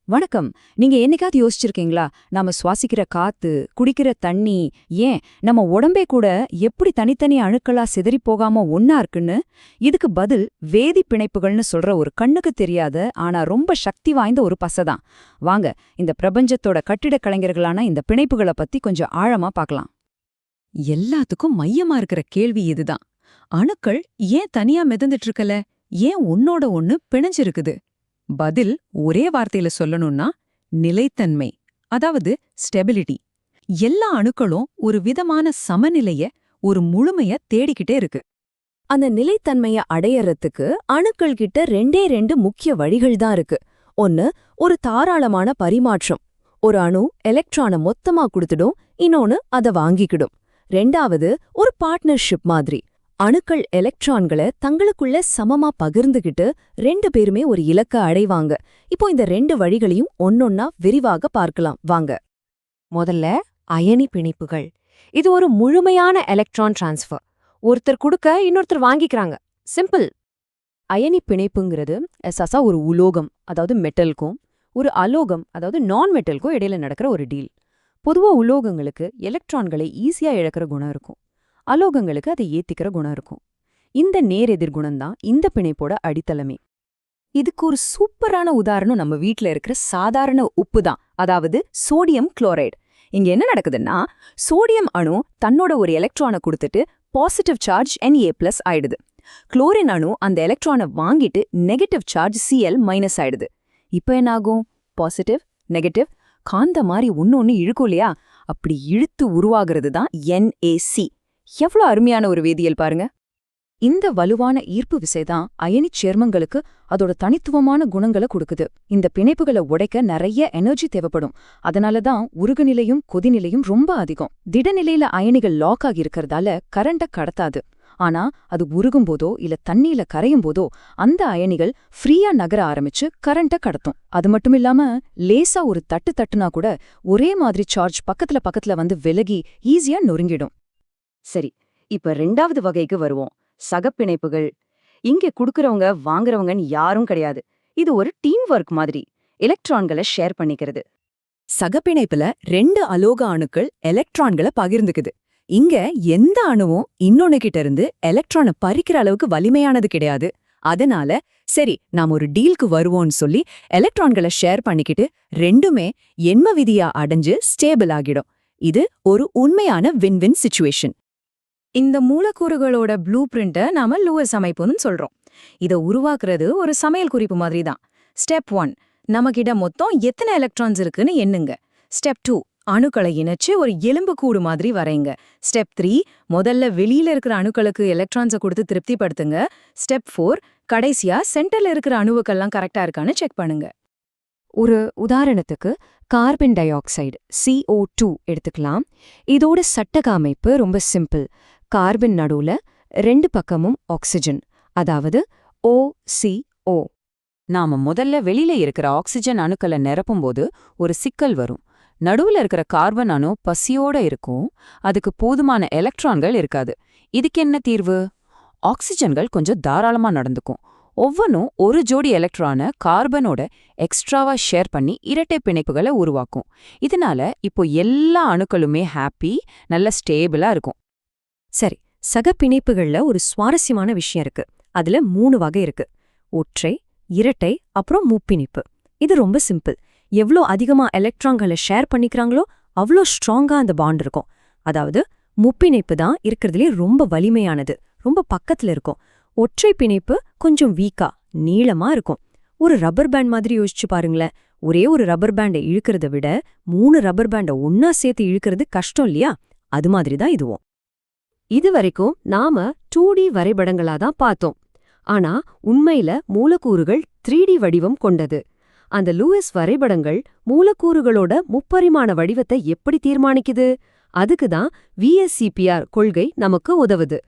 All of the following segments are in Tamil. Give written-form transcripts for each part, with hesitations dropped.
வணக்கம். நீங்க என்னைக்காவது யோசிச்சிருக்கீங்களா? நாம சுவாசிக்கிற காத்து, குடிக்கிற தண்ணி, ஏன் நம்ம உடம்பே கூட எப்படி தனித்தனி அணுக்களா சிதறிப் போகாம ஒண்ணா இருக்குன்னு? இதுக்கு பதில் வேதி பிணைப்புகள்னு சொல்ற ஒரு கண்ணுக்கு தெரியாத ஆனா ரொம்ப சக்தி வாய்ந்த ஒரு பசைதான். வாங்க, இந்த பிரபஞ்சத்தோட கட்டிடக் கலைஞர்களான இந்த பிணைப்புகள பத்தி கொஞ்சம் ஆழமா பார்க்கலாம். எல்லாத்துக்கும் மையமா இருக்கிற கேள்வி இதுதான். அணுக்கள் ஏன் தனியா மிதந்துட்டு இருக்கல? ஏன் ஒன்னோட ஒண்ணு பிணைஞ்சிருக்குது? பதில் ஒரே வார்த்தையில சொல்லணும்னா நிலைத்தன்மை, அதாவது ஸ்டெபிலிட்டி. எல்லா அணுக்களும் ஒரு விதமான சமநிலைய, ஒரு முழுமைய தேடிக்கிட்டே இருக்கு. அந்த நிலைத்தன்மைய அடையறதுக்கு அணுக்கள் கிட்ட ரெண்டு முக்கிய வழிகள் தான் இருக்கு. ஒன்னு, ஒரு தாராளமான பரிமாற்றம். ஒரு அணு எலக்ட்ரானை மொத்தமா கொடுத்துடும், இன்னொன்னு அத வாங்கிக்கிடும். ரெண்டாவது, ஒரு பார்ட்னர்ஷிப் மாதிரி. அணுக்கள் எலக்ட்ரான்களை தங்களுக்குள்ள சமமா பகிர்ந்துகிட்டு ரெண்டு பேருமே ஒரு இலக்க அடைவாங்க. இப்போ இந்த ரெண்டு வழிகளையும் ஒன்னொன்னா விரிவாக பார்க்கலாம் வாங்க. முதல்ல அயனி பிணைப்புகள். இது ஒரு முழுமையான எலக்ட்ரான் டிரான்ஸ்ஃபர். ஒருத்தர் கொடுக்க இன்னொருத்தர் வாங்கிக்கிறாங்க. சிம்பிள். அயனி பிணைப்புங்கிறது எஸ்ஸா ஒரு உலோகம், அதாவது மெட்டலுக்கும், ஒரு அலோகம், அதாவது நான் மெட்டலுக்கும் இடையில நடக்கிற ஒரு டீல். பொதுவா உலோகங்களுக்கு எலக்ட்ரான்களை ஈஸியா இழக்கிற குணம் இருக்கும். அலோகங்களுக்கு அதை ஏத்திக்கிற குணம் இருக்கும். இந்த நேரெதிர் குணம்தான் இந்த பிணைப்போட அடித்தளமே. இதுக்கு ஒரு சூப்பரான உதாரணம் நம்ம வீட்ல இருக்கிற சாதாரண உப்பு தான், அதாவது சோடியம் குளோரைடு. இங்க என்ன நடக்குதுன்னா, சோடியம் அணு தன்னோட ஒரு எலக்ட்ரானை கொடுத்துட்டு பாசிட்டிவ் சார்ஜ் Na+ ஆயிடுது. குளோரின் அணு அந்த எலக்ட்ரானை வாங்கிட்டு நெகட்டிவ் சார்ஜ் Cl- ஆயிடுது. இப்போ என்னாகும்? பாசிட்டிவ் நெகட்டிவ் காந்த மாதிரி ஒன்னொன்னு இழுக்கும் இல்லையா? அப்படி இழுத்து உருவாகிறது தான் NaC. எவ்வளோ அருமையான ஒரு வேதியியல் பாருங்க. இந்த வலுவான ஈர்ப்பு விசைதான் அயனிச் சேர்மங்களுக்கு அதோட தனித்துவமான குணங்களை கொடுக்குது. இந்த பிணைப்புகளை உடைக்க நிறைய எனர்ஜி தேவைப்படும். அதனாலதான் உருகுநிலையும் கொதிநிலையும் ரொம்ப அதிகம். திடநிலையில அயனிகள் லாக் ஆகி இருக்கிறதால கரண்ட கடத்தாது. ஆனா அது உருகும்போதோ இல்ல தண்ணியில கரையும் போதோ அந்த அயனிகள் ஃப்ரீயா நகர ஆரம்பிச்சு கரண்ட கடத்தும். அது மட்டும் இல்லாம லேசா ஒரு தட்டு தட்டுனா கூட ஒரே மாதிரி சார்ஜ் பக்கத்துல வந்து விலகி ஈஸியா நொறுங்கிடும். சரி, இப்ப ரெண்டாவது வகைக்கு வருவோம். சகப்பிணைப்புகள். இங்க குடுக்கறவங்க வாங்குறவங்கன்னு யாரும் கிடையாது. இது ஒரு டீம் ஒர்க் மாதிரி. எலக்ட்ரான்களை ஷேர் பண்ணிக்கிறது. சகப்பிணைப்புல ரெண்டு அலோக அணுக்கள் எலக்ட்ரான்களை பகிர்ந்துக்குது. இங்க எந்த அணுவும் இன்னொன்னு கிட்ட இருந்து எலக்ட்ரானை பறிக்கிற அளவுக்கு வலிமையானது கிடையாது. அதனால சரி, நாம் ஒரு டீலுக்கு வருவோம்னு சொல்லி எலக்ட்ரான்களை ஷேர் பண்ணிக்கிட்டு ரெண்டுமே எண்ம விதியா அடைஞ்சு ஸ்டேபிள் ஆகிடும். இது ஒரு உண்மையான வின்-வின் சிச்சுவேஷன். இந்த மூலக்கூறுகளோட ப்ளூ பிரிண்ட்டை நாம லூயிஸ் அமைப்புன்னு சொல்றோம். இதை உருவாக்குறது ஒரு சமையல் குறிப்பு மாதிரி தான். ஸ்டெப் 1, நமக்கிட்ட மொத்தம் எத்தனை எலக்ட்ரான்ஸ் இருக்குன்னு எண்ணுங்க. ஸ்டெப் 2, அணுக்களை இணைச்சு ஒரு எலும்பு கூடு மாதிரி வரைங்க. ஸ்டெப் 3, முதல்ல வெளியில இருக்கிற அணுக்களுக்கு எலக்ட்ரான்ஸை கொடுத்து திருப்திப்படுத்துங்க. ஸ்டெப் 4, கடைசியா சென்டர்ல இருக்கிற அணுவுக்கெல்லாம் கரெக்டா இருக்கான்னு செக் பண்ணுங்க. ஒரு உதாரணத்துக்கு கார்பன் டை ஆக்சைடு CO2 எடுத்துக்கலாம். இதோட சட்டக அமைப்பு ரொம்ப சிம்பிள். கார்பன் நடுவுல ரெண்டு பக்கமும் ஆக்சிஜன், அதாவது OCO. நாம முதல்ல வெளியில இருக்கிற ஆக்சிஜன் அணுக்களை நிரப்பும்போது ஒரு சிக்கல் வரும். நடுவுல இருக்கிற கார்பன் அணு பசியோட இருக்கும். அதுக்கு போதுமான எலக்ட்ரான்கள் இருக்காது. இதுக்கு என்ன தீர்வு? ஆக்சிஜன்கள் கொஞ்சம் தாராளமா நடந்துக்கும். ஒவ்வொன்றும் ஒரு ஜோடி எலக்ட்ரானை கார்பனோட எக்ஸ்ட்ராவா ஷேர் பண்ணி இரட்டை பிணைப்புகளை உருவாக்கும். இதனால இப்போ எல்லா அணுக்களுமே ஹாப்பி, நல்ல ஸ்டேபிளா இருக்கும். சரி, சகப்பிணைப்புகள்ல ஒரு சுவாரஸ்யமான விஷயம் இருக்கு. அதுல 3 வகை இருக்கு. ஒற்றை, இரட்டை, அப்புறம் முப்பிணைப்பு. இது ரொம்ப சிம்பிள். எவ்ளோ அதிகமா எலக்ட்ரான்களை ஷேர் பண்ணிக்கிறாங்களோ அவ்வளோ ஸ்ட்ராங்கா அந்த பாண்ட் இருக்கும். அதாவது முப்பிணைப்பு தான் இருக்கிறதுலே ரொம்ப வலிமையானது, ரொம்ப பக்கத்துல இருக்கும். ஒற்றை பிணைப்பு கொஞ்சம் வீக்கா, நீளமா இருக்கும். ஒரு ரப்பர் பேண்ட் மாதிரி யோசிச்சு பாருங்களேன். ஒரே ஒரு ரப்பர் பேண்டை இழுக்கிறத விட 3 ரப்பர் பேண்டை ஒன்னா சேர்த்து இழுக்கிறது கஷ்டம் இல்லையா? அது மாதிரி தான் இதுவும். இது வரைக்கும் நாம 2D வரைபடங்களா தான் பார்த்தோம். ஆனா உண்மையில மூலக்கூறுகள் 3D வடிவம் கொண்டது. அந்த லூயிஸ் வரைபடங்கள் மூலக்கூறுகளோட முப்பரிமாண வடிவத்தை எப்படி தீர்மானிக்குது? அதுக்கு தான் VSEPR கொள்கை நமக்கு உதவுது.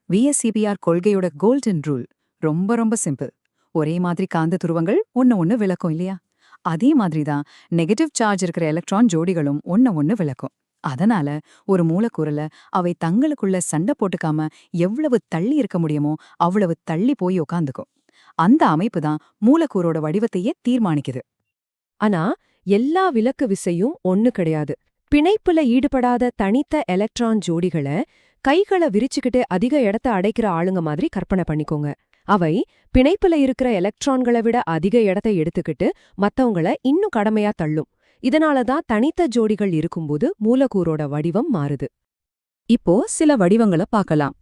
VSEPR கொள்கையோட கோல்டன் ரூல் ரொம்ப ரொம்ப சிம்பிள். ஒரே மாதிரி காந்த துருவங்கள் ஒன்னு விளக்கும் இல்லையா? அதே மாதிரிதான் நெகட்டிவ் சார்ஜ் இருக்கிற எலக்ட்ரான் ஜோடிகளும் ஒன்னு விளக்கும். அதனால ஒரு மூலக்கூறுல அவை தங்களுக்குள்ள சண்டை போட்டுக்காம எவ்வளவு தள்ளி இருக்க முடியுமோ அவ்வளவு தள்ளி போய் உக்காந்துக்கும். அந்த அமைப்பு தான் மூலக்கூறோட வடிவத்தையே தீர்மானிக்குது. ஆனா எல்லா விலக்கு விசையும் ஒண்ணு கிடையாது. பிணைப்புல ஈடுபடாத தனித்த எலக்ட்ரான் ஜோடிகளை கைகளை விரிச்சுக்கிட்டு அதிக இடத்த அடைக்கிற ஆளுங்க மாதிரி கற்பனை பண்ணிக்கோங்க. அவை பிணைப்புல இருக்கிற எலக்ட்ரான்களை விட அதிக இடத்தை எடுத்துக்கிட்டு மத்தவங்கள இன்னும் கடமையா தள்ளும். இதனாலதான் தனித்த ஜோடிகள் இருக்கும்போது மூலக்கூறோட வடிவம் மாறுது. இப்போ சில வடிவங்களை பார்க்கலாம்.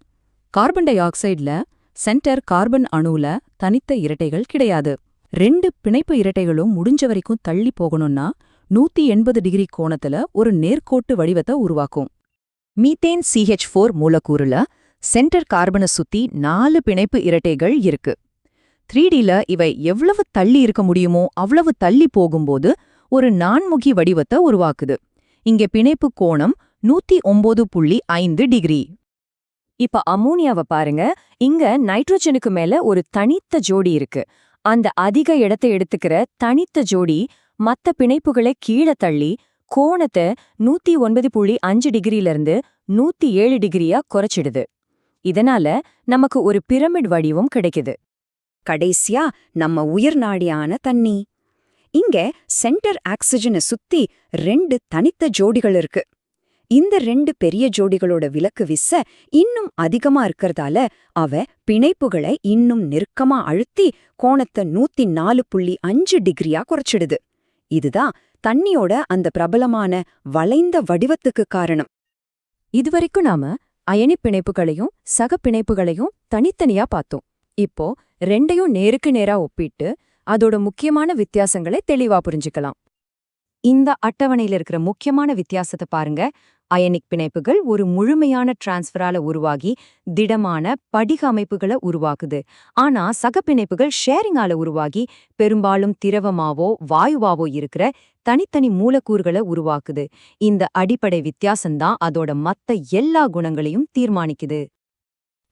கார்பன் டை ஆக்சைடுல சென்டர் கார்பன் அணுல தனித்த இரட்டைகள் கிடையாது. 2 பிணைப்பு இரட்டைகளும் முடிஞ்ச வரைக்கும் தள்ளி போகணும்னா 180 டிகிரி கோணத்துல ஒரு நேர்கோட்டு வடிவத்தை உருவாக்கும். மீத்தேன் CH4 மூலக்கூறுல சென்டர் கார்பனை சுத்தி 4 பிணைப்பு இரட்டைகள் இருக்கு. 3Dல இவை எவ்வளவு தள்ளி இருக்க முடியுமோ அவ்வளவு தள்ளி போகும்போது ஒரு நான்முகி வடிவத்தை உருவாக்குது. இங்க பிணைப்பு கோணம் 109.5 டிகிரி. இப்ப அமோனியாவை பாருங்க. இங்க நைட்ரோஜனுக்கு மேல ஒரு தனித்த ஜோடி இருக்கு. அந்த அதிக இடத்தை எடுத்துக்கிற தனித்த ஜோடி மத்த பிணைப்புகளை கீழே தள்ளி கோணத்தை 109.5 டிகிரியிலிருந்து 107 டிகிரியா குறைச்சிடுது. இதனால நமக்கு ஒரு பிரமிட் வடிவம் கிடைக்குது. கடைசியா நம்ம உயிர்நாடியான தண்ணி. இங்க சென்டர் ஆக்சிஜனை சுத்தி 2 தனித்த ஜோடிகள் இருக்கு. இந்த 2 பெரிய ஜோடிகளோட விலக்கு விசை இன்னும் அதிகமா இருக்கறதால அவ பிணைப்புகளை இன்னும் நெருக்கமா அழுத்தி கோணத்தை 104.5 டிகிரியா குறைச்சிடுது. இதுதான் தண்ணியோட அந்த பிரபலமான வளைந்த வடிவத்துக்கு காரணம். இதுவரைக்கும் நாம அயனி பிணைப்புகளையும் சக பிணைப்புகளையும் தனித்தனியா பார்த்தோம். இப்போ ரெண்டையும் நேருக்கு நேரா ஒப்பிட்டு அதோட முக்கியமான வித்தியாசங்களை தெளிவா புரிஞ்சுக்கலாம். இந்த அட்டவணையில இருக்கிற முக்கியமான வித்தியாசத்தை பாருங்க. அயனிக் பிணைப்புகள் ஒரு முழுமையான டிரான்ஸ்ஃபரால உருவாகி திடமான படிக அமைப்புகளை உருவாக்குது. ஆனா சக பிணைப்புகள் ஷேரிங்கால உருவாகி பெரும்பாலும் திரவமாவோ வாயுவாவோ இருக்கிற தனித்தனி மூலக்கூறுகளை உருவாக்குது. இந்த அடிப்படை வித்தியாசம்தான் அதோட மத்த எல்லா குணங்களையும் தீர்மானிக்குது.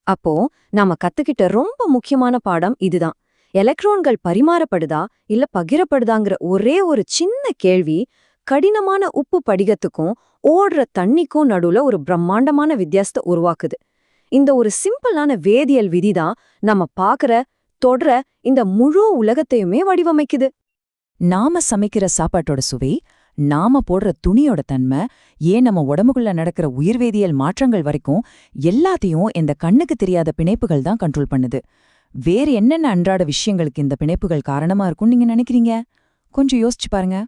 அப்போ நாம கத்துக்கிட்ட ரொம்ப முக்கியமான பாடம் இதுதான். எலக்ட்ரான்கள் பரிமாறப்படுதா இல்ல பகிரப்படுதாங்கிற ஒரே ஒரு சின்ன கேள்வி கடினமான உப்பு படிகத்துக்கும் ஓடுற தண்ணிக்கும் நடுவுல ஒரு பிரம்மாண்டமான வித்தியாசத்தை உருவாக்குது. இந்த ஒரு சிம்பிளான வேதியியல் விதிதான் நம்ம பாக்குற தொடர இந்த முழு உலகத்தையுமே வடிவமைக்குது. நாம சமைக்கிற சாப்பாட்டோட சுவை, நாம போடுற துணியோட தன்மை, ஏன் நம்ம உடம்புக்குள்ள நடக்கிற உயிர்வேதியியல் மாற்றங்கள் வரைக்கும் எல்லாத்தையும் இந்த கண்ணுக்கு தெரியாத பிணைப்புகள் தான் கண்ட்ரோல் பண்ணுது. வேறு என்னென்ன அன்றாட விஷயங்களுக்கு இந்த பிணைப்புகள் காரணமா இருக்கும்னு நீங்க நினைக்கிறீங்க? கொஞ்சம் யோசிச்சு பாருங்க.